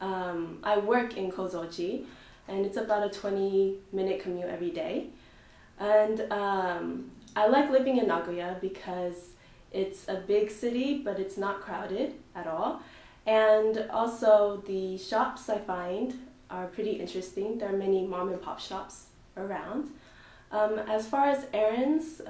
I work in Kozoji, and it's about a 20-minute commute every day. And I like living in Nagoya because it's a big city, but it's not crowded at all. And also the shops I find are pretty interesting. There are many mom and pop shops around. As far as errands,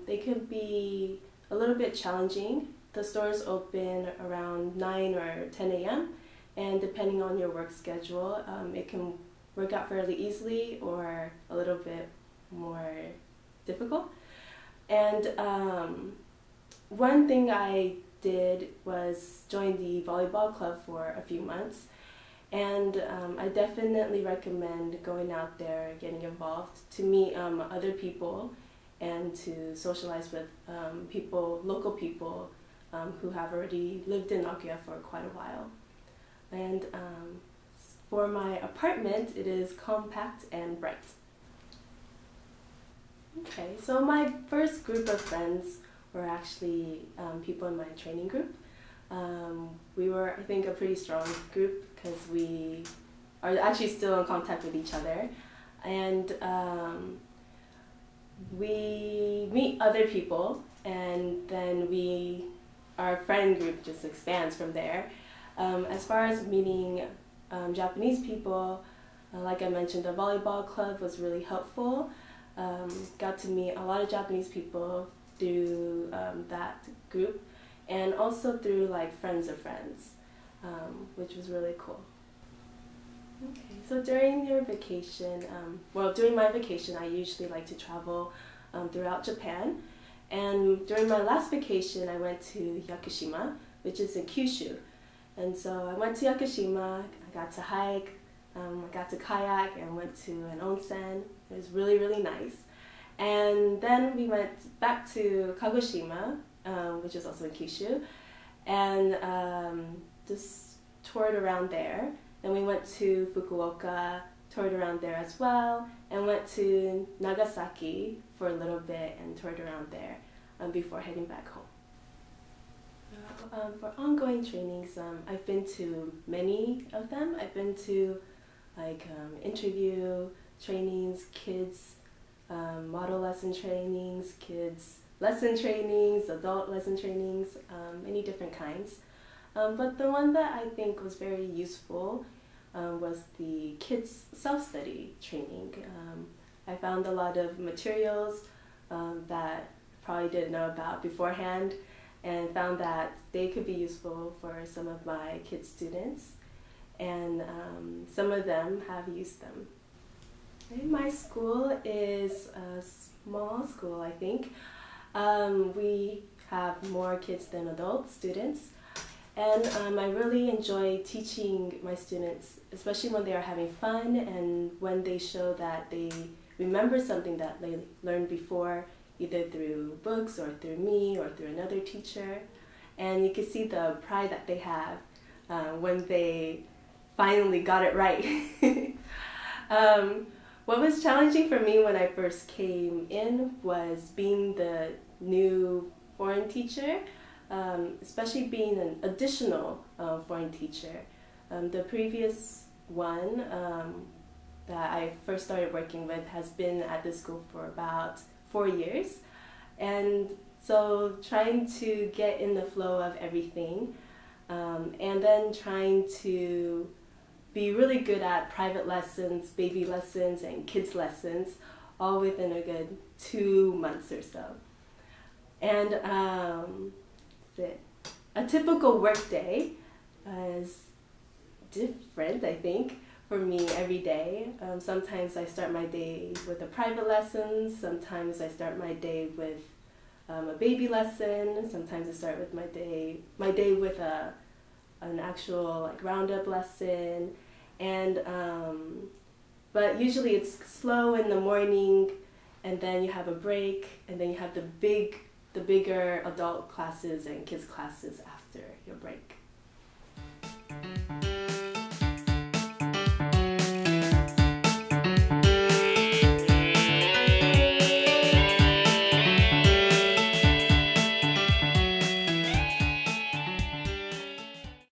they could be a little bit challenging. The stores open around 9 or 10 a.m. and depending on your work schedule, it can work out fairly easily or a little bit more difficult. And one thing I did was join the volleyball club for a few months, and I definitely recommend going out there, getting involved, to meet other people and to socialize with local people who have already lived in Nagoya for quite a while. And for my apartment, it is compact and bright. Okay, so my first group of friends were actually people in my training group. We were, I think, a pretty strong group because we are actually still in contact with each other. And we meet other people, and then our friend group just expands from there. As far as meeting Japanese people, like I mentioned, the volleyball club was really helpful. Got to meet a lot of Japanese people through that group, and also through like friends of friends, which was really cool. Okay, so during your vacation, during my vacation, I usually like to travel throughout Japan. And during my last vacation, I went to Yakushima, which is in Kyushu. And so I went to Yakushima, I got to hike, I got to kayak, and went to an onsen. It was really, really nice. And then we went back to Kagoshima, which is also in Kyushu, and just toured around there. Then we went to Fukuoka, toured around there as well, and went to Nagasaki for a little bit and toured around there before heading back home. For ongoing trainings, I've been to many of them. I've been to interview trainings, kids model lesson trainings, kids lesson trainings, adult lesson trainings, many different kinds. But the one that I think was very useful was the kids self-study training. I found a lot of materials that I probably didn't know about beforehand, and found that they could be useful for some of my kids' students, and some of them have used them. My school is a small school, I think. We have more kids than adult students, and I really enjoy teaching my students, especially when they are having fun and when they show that they remember something that they learned before, either through books or through me or through another teacher. And you can see the pride that they have when they finally got it right. What was challenging for me when I first came in was being the new foreign teacher, especially being an additional foreign teacher. The previous one that I first started working with has been at the school for about 4 years, and so trying to get in the flow of everything, and then trying to be really good at private lessons, baby lessons, and kids lessons, all within a good 2 months or so. And a typical work day is different, I think, for me every day. Sometimes I start my day with a private lesson, sometimes I start my day with a baby lesson, sometimes I start with my day with an actual roundup lesson, and but usually it's slow in the morning, and then you have a break, and then you have the bigger adult classes and kids classes after your break.